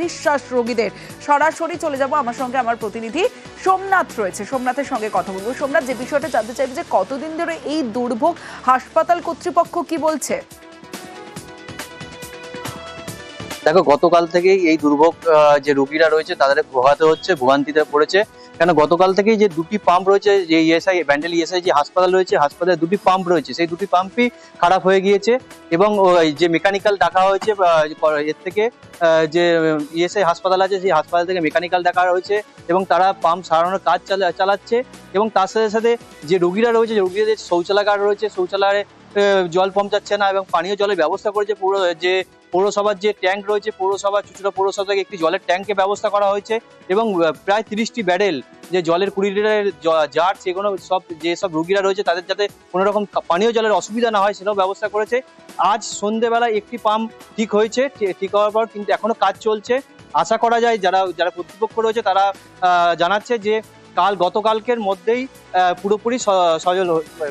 অবিশ্বাস রোগীদের। সরাসরি চলে যাব, আমার সঙ্গে আমার প্রতিনিধি সোমনাথ রয়েছে, সোমনাথের সঙ্গে কথা বলবো। সোমনাথ, যে বিষয়টা জানতে চাইবে যে কতদিন ধরে এই দুর্ভোগ, হাসপাতাল কর্তৃপক্ষ কি বলছে? দেখো, গতকাল থেকেই এই দুর্ভোগ যে রোগীরা রয়েছে তাদের পোহাতে হচ্ছে, ভোগান্তিতে পড়েছে। কেন, গতকাল থেকেই যে দুটি পাম্প রয়েছে, যে ইএসআই ব্যান্ডেল ইএসআই যে হাসপাতাল রয়েছে, হাসপাতালে দুটি পাম্প রয়েছে, সেই দুটি পাম্পই খারাপ হয়ে গিয়েছে। এবং যে মেকানিক্যাল ডাকা হয়েছে এর থেকে, যে ইএসআই হাসপাতাল আছে সেই হাসপাতাল থেকে মেকানিক্যাল ডাকা হয়েছে এবং তারা পাম্প সারানোর কাজ চালাচ্ছে। এবং তার সাথে সাথে যে রোগীরা রয়েছে, যে রোগীদের শৌচালয় রয়েছে, শৌচালয়ে জল পৌঁছাচ্ছে না এবং পানীয় জলের ব্যবস্থা করেছে পুরো যে পৌরসভার যে ট্যাঙ্ক রয়েছে, চুঁচুড়া পৌরসভা থেকে একটি জলের ট্যাঙ্কের ব্যবস্থা করা হয়েছে এবং প্রায় 30টি ব্যারেল যে জলের 20 লিটারের জার, সেগুলো যেসব রোগীরা রয়েছে তাদের যাতে কোনো রকম পানীয় জলের অসুবিধা না হয় সেটাও ব্যবস্থা করেছে। আজ সন্ধ্যেবেলায় একটি পাম্প ঠিক হয়েছে, ঠিক হওয়ার পর কিন্তু এখনো কাজ চলছে। আশা করা যায় যারা কর্তৃপক্ষ রয়েছে তারা জানাচ্ছে যে গতকালকের মধ্যেই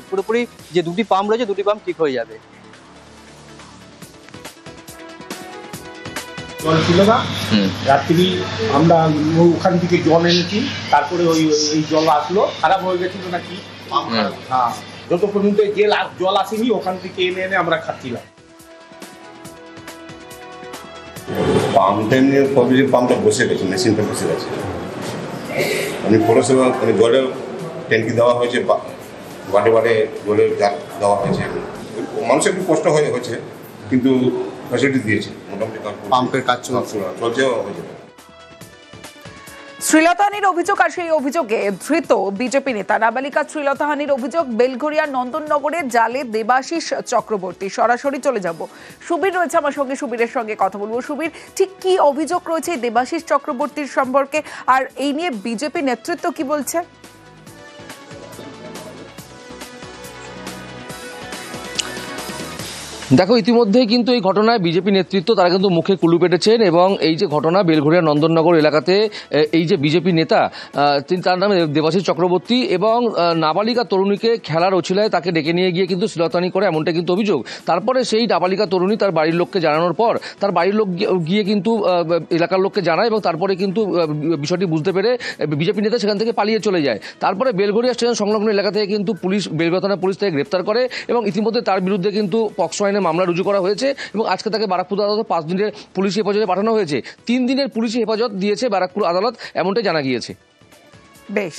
পুরোপুরি যে দুটি পাম্প রয়েছে দুটি পাম্প ঠিক হয়ে যাবে। জল ছিল না, রাত্রি আমরা ওখান থেকে জল এনেছি, তারপরে ওই জল আসলো, খারাপ হয়ে গেছিল নাকি। হ্যাঁ, যত পর্যন্ত জল আসেনি ওখান থেকে এনে আমরা খাচ্ছিলাম। পাম্পটা বসে গেছে, মেশিনটা বসে গেছে। পৌরসভা জলের ট্যাঙ্কি দেওয়া হয়েছে, বাটে জলের জার দেওয়া হয়েছে। মানুষের একটু কষ্ট হয়েছে কিন্তু ফ্যাসিলিটি দিয়েছে, মোটামুটি পাম্পের কাজ চলছে। শ্লীলতাহানির অভিযোগ, আর সেই অভিযোগে ধৃত বিজেপি নেতা। নাবালিকা শ্লীলতাহানির অভিযোগ বেলঘরিয়ার নন্দননগরের জালে দেবাশিস চক্রবর্তী। সরাসরি চলে যাব, সুবীর রয়েছে আমার সঙ্গে, সুবীরের সঙ্গে কথা বলবো। সুবীর, ঠিক কি অভিযোগ রয়েছে দেবাশিস চক্রবর্তীর সম্পর্কে, আর এই নিয়ে বিজেপি নেতৃত্ব কি বলছে? দেখো, ইতিমধ্যেই কিন্তু এই ঘটনায় বিজেপি নেতৃত্ব তারা কিন্তু মুখে কুলু পেটেছেন এবং এই যে ঘটনা বেলঘরিয়া নন্দননগর এলাকাতে এই যে বিজেপি নেতা, তার নামে দেবাশিস চক্রবর্তী, এবং নাবালিকা তরুণীকে খেলার অছিলায় তাকে ডেকে নিয়ে গিয়ে কিন্তু শ্লীলতাহানি করে, এমনটা কিন্তু অভিযোগ। তারপরে সেই নাবালিকা তরুণী তার বাড়ির লোককে জানানোর পর তার বাড়ির লোক গিয়ে কিন্তু এলাকার লোককে জানায় এবং তারপরে কিন্তু বিষয়টি বুঝতে পেরে বিজেপি নেতা সেখান থেকে পালিয়ে চলে যায়। তারপরে বেলঘরিয়া স্টেশন সংলগ্ন এলাকা থেকে কিন্তু বেলঘরিয়া থানা পুলিশ তাকে গ্রেপ্তার করে এবং ইতিমধ্যে তার বিরুদ্ধে কিন্তু পক্সো আইনে মামলা রুজু করা হয়েছে এবং আজকে তাকে ব্যারাকপুর আদালতে 5 দিনের পুলিশি হেফাজতে পাঠানো হয়েছে। 3 দিনের পুলিশি হেফাজত দিয়েছে ব্যারাকপুর আদালত, এমনটাই জানা গিয়েছে। বেশ,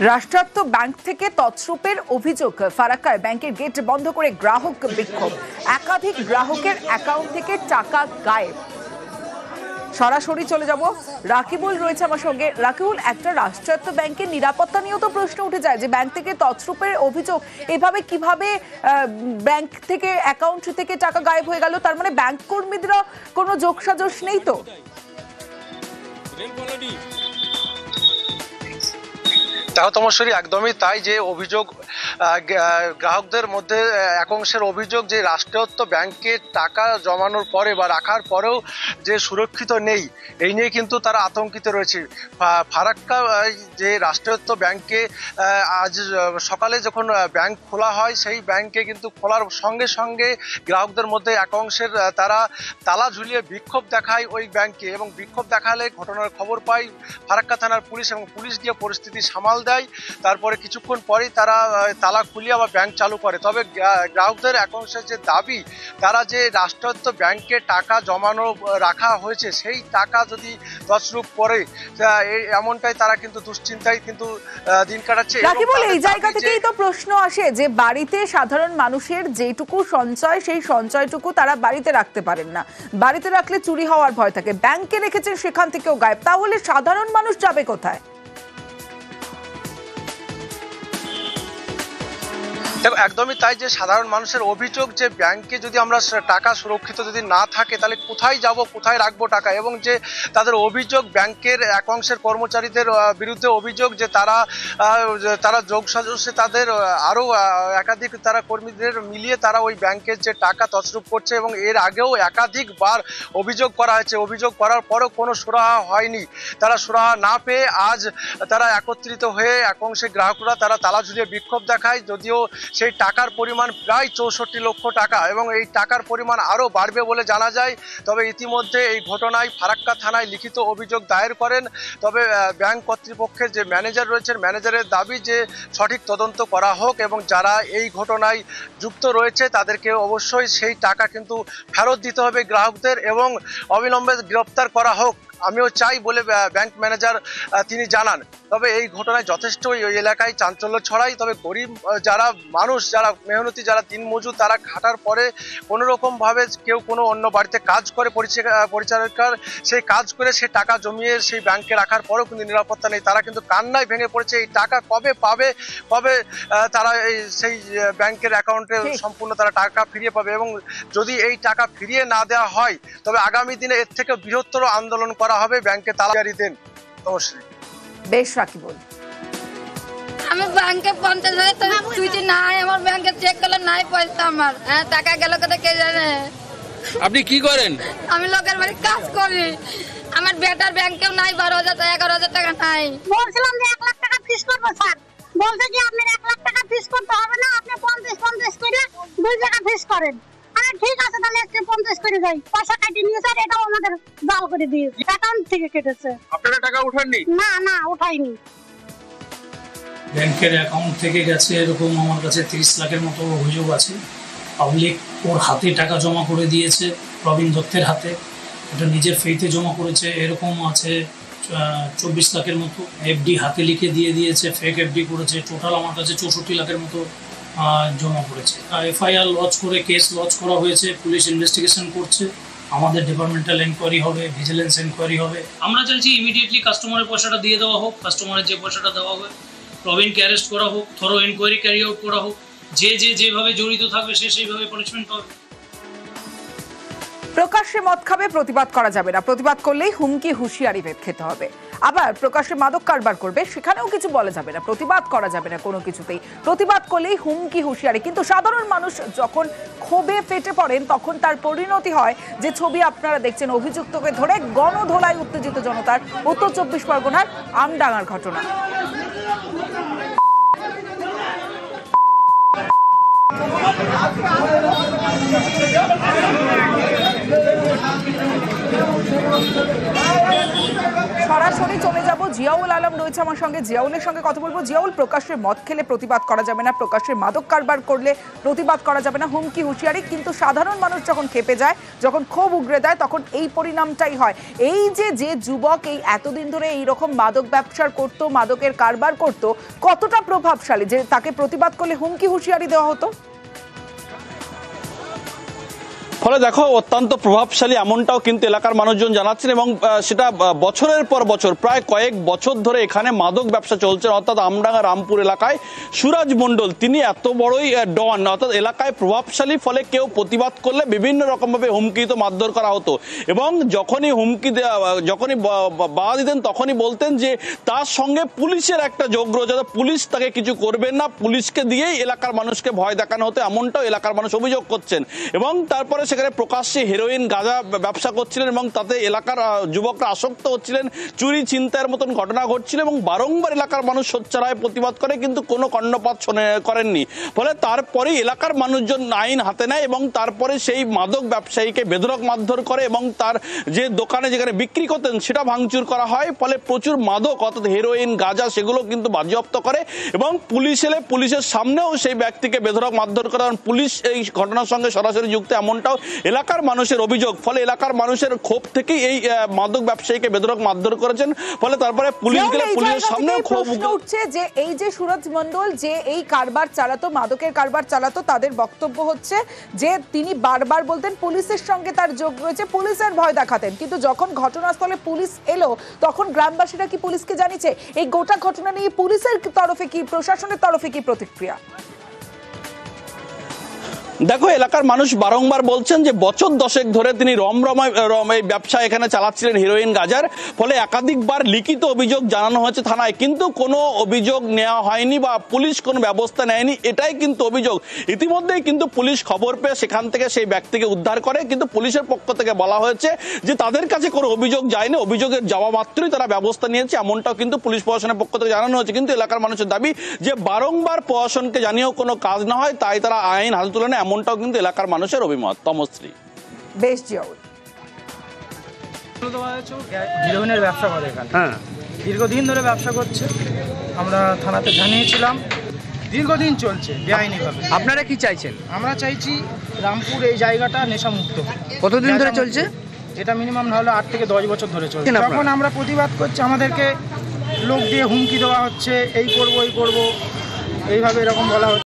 রাষ্ট্রায়ত্ত ব্যাংক থেকে তছরূপের অভিযোগ। ফারাক্কায় ব্যাংকের গেট বন্ধ করে গ্রাহক বিক্ষোভ, একাধিক গ্রাহকের অ্যাকাউন্ট থেকে টাকা গায়েব। সরাসরি চলে যাব, রাকিবুল রয়েছে আমার সঙ্গে। রাকিবুল, একটা রাষ্ট্রায়ত্ত ব্যাংকের নিরাপত্তা নিয়েও তো প্রশ্ন উঠে যায় যে ব্যাংক থেকে তছরূপের অভিযোগ, এভাবে কিভাবে ব্যাংক থেকে অ্যাকাউন্ট থেকে টাকা গায়েব হয়ে গেল? তার মানে ব্যাংক কর্মীদেরও কোনো যোগসাজশ নেই তো? দেখো তমস্বরী, একদমই তাই। যে অভিযোগ গ্রাহকদের মধ্যে এক অংশের অভিযোগ যে রাষ্ট্রায়ত্ত ব্যাংকে টাকা জমানোর পরে বা রাখার পরেও যে সুরক্ষিত নেই, এই নিয়ে কিন্তু তারা আতঙ্কিত রয়েছে। ফারাক্কা যে রাষ্ট্রায়ত্ত ব্যাংকে আজ সকালে যখন ব্যাংক খোলা হয়, সেই ব্যাংকে কিন্তু খোলার সঙ্গে সঙ্গে গ্রাহকদের মধ্যে এক অংশের তারা তালা ঝুলিয়ে বিক্ষোভ দেখায় ওই ব্যাংকে, এবং বিক্ষোভ দেখালে ঘটনার খবর পায় ফারাক্কা থানার পুলিশ এবং পুলিশ গিয়ে পরিস্থিতি সামাল দেয়। তারপরে কিছুক্ষণ পরেই তারা তালা খুলিয়ে আবার ব্যাংক চালু করে। তবে গ্রাহকদের এক অংশের যে দাবি, তারা যে রাষ্ট্রায়ত্ত ব্যাংকে টাকা জমানো রাখা হয়েছে সেই টাকা যদি তছরূপ করে, এমনটাই তারা কিন্তু দুশ্চিন্তায় কিন্তু দিন কাটাচ্ছে। রাকিবুল, এই জায়গা থেকেই তো প্রশ্ন আসে যে বাড়িতে সাধারণ মানুষের যেটুকু সঞ্চয়, সেই সঞ্চয়টুকু তারা বাড়িতে রাখতে পারেন না, বাড়িতে রাখলে চুরি হওয়ার ভয় থাকে, ব্যাংকে রেখেছেন সেখান থেকেও গায়েব, তাহলে সাধারণ মানুষ যাবে কোথায়? দেখো একদমই তাই, যে সাধারণ মানুষের অভিযোগ যে ব্যাংকে যদি আমরা টাকা সুরক্ষিত যদি না থাকে তাহলে কোথায় যাব, কোথায় রাখবো টাকা, এবং যে তাদের অভিযোগ ব্যাংকের এক অংশের কর্মচারীদের বিরুদ্ধে অভিযোগ যে তারা যোগ সাজসে তাদের আরও একাধিক তারা কর্মীদের মিলিয়ে তারা ওই ব্যাংকের যে টাকা তছরূপ করছে, এবং এর আগেও একাধিকবার অভিযোগ করা হয়েছে। অভিযোগ করার পরেও কোনো সুরাহা হয়নি। তারা সুরাহা না পেয়ে আজ তারা একত্রিত হয়ে এক অংশের গ্রাহকরা তারা তালা ঝুলিয়ে বিক্ষোভ দেখায়। যদিও সেই টাকার পরিমাণ প্রায় 64 লক্ষ টাকা, এবং এই টাকার পরিমাণ আরও বাড়বে বলে জানা যায়। তবে ইতিমধ্যে এই ঘটনায় ফারাক্কা থানায় লিখিত অভিযোগ দায়ের করেন। তবে ব্যাংক কর্তৃপক্ষের যে ম্যানেজার রয়েছেন, ম্যানেজারের দাবি যে সঠিক তদন্ত করা হোক এবং যারা এই ঘটনায় যুক্ত রয়েছে তাদেরকে অবশ্যই সেই টাকা কিন্তু ফেরত দিতে হবে গ্রাহকদের, এবং অবিলম্বে গ্রেপ্তার করা হোক আমিও চাই বলে ব্যাংক ম্যানেজার তিনি জানান। তবে এই ঘটনায় যথেষ্ট ওই এলাকায় চাঞ্চল্য ছড়ায়। তবে গরিব যারা মানুষ, যারা মেহনতি, যারা দিনমজুর, তারা খাটার পরে কোনো রকমভাবে কেউ কোনো অন্য বাড়িতে কাজ করে পরিচারিকার, সেই কাজ করে সে টাকা জমিয়ে সেই ব্যাংকে রাখার পরেও কিন্তু নিরাপত্তা নেই। তারা কিন্তু কান্নায় ভেঙে পড়েছে এই টাকা কবে পাবে, কবে তারা সেই ব্যাংকের অ্যাকাউন্টে সম্পূর্ণ তারা টাকা ফিরিয়ে পাবে, এবং যদি এই টাকা ফিরিয়ে না দেওয়া হয় তবে আগামী দিনে এর থেকে বৃহত্তর আন্দোলন করা হবে ব্যাংকে তালাজারি দেন। অবশ্যই বেশ রাকিবুল, আমি ব্যাংকে 50,000 টাকা তুইছি নাই, আমার ব্যাংকে চেক করলে নাই পয়সা, আমার টাকা গেল কোথায় কে জানে। আপনি কি করেন? আমি লোকের বাড়ি কাজ করি, আমার বেটার ব্যাংকেও নাই 12,000 টাকা, 11,000 টাকা নাই। বলছিলাম যে 1 লাখ টাকা ফিস করবো স্যার, বলছে কি আপনার 1 লাখ টাকা ফিস করতে হবে না, আপনি 50 করে 2 টাকা ফিস করেন। আরে ঠিক আছে তাহলে 50 করে যাই, পয়সা কাটি নিয়ে স্যার, এটাও আমাদের জাল করে দিয়েছে, অ্যাকাউন্ট থেকে কেটেছে। আপনারা টাকা উঠাননি? না উঠাইনি। ব্যাংকের অ্যাকাউন্ট থেকে গেছে এরকম আমার কাছে 30 লাখের মতো অভিযোগ আছে। পাবলিক ওর হাতে টাকা জমা করে দিয়েছে, প্রবীণ দত্তের হাতে, এটা নিজের ফেইতে জমা করেছে। এরকম আছে 24 লাখের মতো। এফডি হাতে লিখে দিয়ে দিয়েছে, ফেক এফডি করেছে। টোটাল আমার কাছে 64 লাখের মতো জমা পড়েছে। এফআইআর লজ করে কেস লজ করা হয়েছে, পুলিশ ইনভেস্টিগেশন করছে, আমাদের ডিপার্টমেন্টাল এনকোয়ারি হবে, ভিজিলেন্স এনকোয়ারি হবে। আমরা চাইছি ইমিডিয়েটলি কাস্টমারের পয়সাটা দিয়ে দেওয়া হোক, কাস্টমারের যে পয়সাটা দেওয়া হবে, প্রবীণকে অ্যারেস্ট করা হোক, থরো এনকোয়ারি ক্যারি আউট করা হোক, যেভাবে জড়িত থাকবে সেইভাবে পানিশমেন্ট পাবে। প্রকাশ্যে মদ খাবে, প্রতিবাদ করা যাবে না, প্রতিবাদ করলেই হুমকি হুঁশিয়ারি খেতে হবে। আবার প্রকাশ্যে মাদক কারবার করবে, সেখানেও কিছু বলা যাবে না, প্রতিবাদ করা যাবে না কোনো কিছুতেই, প্রতিবাদ করলেই হুমকি হুঁশিয়ারি। কিন্তু সাধারণ মানুষ যখন ক্ষোভে ফেটে পড়েন তখন তার পরিণতি হয় যে ছবি আপনারা দেখছেন, অভিযুক্তকে ধরে গণধোলায় উত্তেজিত জনতার উত্তর 24 পরগনার আমডাঙ্গার ঘটনা। সরাসরি চলে যাব, জিয়াউল আলম রয়েছে আমার সঙ্গে, জিয়াউলের সঙ্গে কথা বলবো। জিয়াউল, প্রকাশ্যে মদ খেলে প্রতিবাদ করা যাবে না, প্রকাশ্যে মাদক কারবার করলে প্রতিবাদ করা যাবে না, হুমকি হুঁশিয়ারি, কিন্তু সাধারণ মানুষ যখন খেপে যায়, যখন ক্ষোভ উগরে দেয়, তখন এই পরিণামটাই হয়। এই যে যুবক এই এতদিন ধরে এইরকম মাদক ব্যবসার করতো, মাদকের কারবার করতো, কতটা প্রভাবশালী যে তাকে প্রতিবাদ করলে হুমকি হুঁশিয়ারি দেওয়া হতো? ফলে দেখো অত্যন্ত প্রভাবশালী এমনটাও কিন্তু এলাকার মানুষজন জানাচ্ছেন, এবং সেটা বছরের পর বছর, প্রায় কয়েক বছর ধরে এখানে মাদক ব্যবসা চলছে। অর্থাৎ আমডাঙ্গা রামপুর এলাকায় সুরাজ মণ্ডল তিনি এত বড়ই ডন, অর্থাৎ এলাকায় প্রভাবশালী, ফলে কেউ প্রতিবাদ করলে বিভিন্ন রকমভাবে হুমকিতে মারধর করা হতো, এবং যখনই যখনই বাধা দিতেন তখনই বলতেন যে তার সঙ্গে পুলিশের একটা যোগ রয়েছে, পুলিশ তাকে কিছু করবেন না, পুলিশকে দিয়েই এলাকার মানুষকে ভয় দেখানো হতো, এমনটাও এলাকার মানুষ অভিযোগ করছেন। এবং তারপরে সেখানে প্রকাশ্যে হেরোইন, গাঁজা ব্যবসা করছিলেন, এবং তাতে এলাকার যুবকরা আসক্ত হচ্ছিলেন, চুরি ছিনতাইয়ের মতন ঘটনা ঘটছিল, এবং বারংবার এলাকার মানুষ সোচ্চার হয়ে প্রতিবাদ করে, কিন্তু কোনো কর্ণপাত করেননি। ফলে তারপরে এলাকার মানুষজন আইন হাতে নেয়, এবং তারপরে সেই মাদক ব্যবসায়ীকে বেধড়ক মারধর করে, এবং তার যে দোকানে যেখানে বিক্রি করতেন সেটা ভাঙচুর করা হয়। ফলে প্রচুর মাদক, অর্থাৎ হেরোইন, গাঁজা, সেগুলো কিন্তু বাজেয়াপ্ত করে, এবং পুলিশ এলে পুলিশের সামনেও সেই ব্যক্তিকে বেধড়ক মারধর করে। পুলিশ এই ঘটনার সঙ্গে সরাসরি যুক্ত, এমনটাও এলাকার মানুষের অভিযোগ। ফলে এলাকার মানুষের ক্ষোভ থেকেই এই মাদক ব্যবসায়ীকে বেধড়ক মারধর করেছেন। ফলে তারপরে পুলিশ গেলে পুলিশের সামনেও ক্ষোভ উঠছে যে এই যে সুরজ মণ্ডল যে এই কারবার চালাতো, মাদকের কারবার চালাতো, তাদের বক্তব্য হচ্ছে যে তিনি বারবার বলতেন পুলিশের সঙ্গে তার যোগ রয়েছে, পুলিশের ভয় দেখাতেন, কিন্তু যখন ঘটনাস্থলে পুলিশ এলো তখন গ্রামবাসীরা কি পুলিশকে জানিয়েছে? এই গোটা ঘটনা নিয়ে পুলিশের তরফে কি, প্রশাসনের তরফে কি প্রতিক্রিয়া? দেখো, এলাকার মানুষ বারংবার বলছেন যে বছর 10 ধরে তিনি এই ব্যবসা এখানে চালাচ্ছিলেন, হিরোইন গাজার। ফলে একাধিকবার লিখিত অভিযোগ জানানো হয়েছে থানায়, কিন্তু কোনো অভিযোগ নেওয়া হয়নি বা পুলিশ কোনো ব্যবস্থা নেয়নি, এটাই কিন্তু অভিযোগ। ইতিমধ্যেই কিন্তু পুলিশ খবর পেয়ে সেখান থেকে সেই ব্যক্তিকে উদ্ধার করে, কিন্তু পুলিশের পক্ষ থেকে বলা হয়েছে যে তাদের কাছে কোনো অভিযোগ যায়নি, অভিযোগের যাওয়া মাত্রই তারা ব্যবস্থা নিয়েছে, এমনটাও কিন্তু পুলিশ প্রশাসনের পক্ষ থেকে জানানো হয়েছে। কিন্তু এলাকার মানুষের দাবি যে বারংবার প্রশাসনকে জানিয়েও কোনো কাজ না হয়, তাই তারা আইন হাতে তুলে নেয়, এমনটাও কিন্তু এলাকার মানুষের অভিমত। তমশ্রী, বেশ জিয়াউল। হিরোইনের ব্যবসা করে এখানে, দীর্ঘদিন ধরে ব্যবসা করছে। আমরা থানাতে জানিয়েছিলাম, দীর্ঘদিন চলছে বেআইনিভাবে। আপনারা কি চাইছেন? আমরা চাইছি রামপুর এই জায়গাটা নেশামুক্ত। কতদিন ধরে চলছে এটা? মিনিমাম না হলে 8 থেকে 10 বছর ধরে চলছে। যখন আমরা প্রতিবাদ করছি, আমাদেরকে লোক দিয়ে হুমকি দেওয়া হচ্ছে, এই করব এইভাবে এরকম বলা হচ্ছে।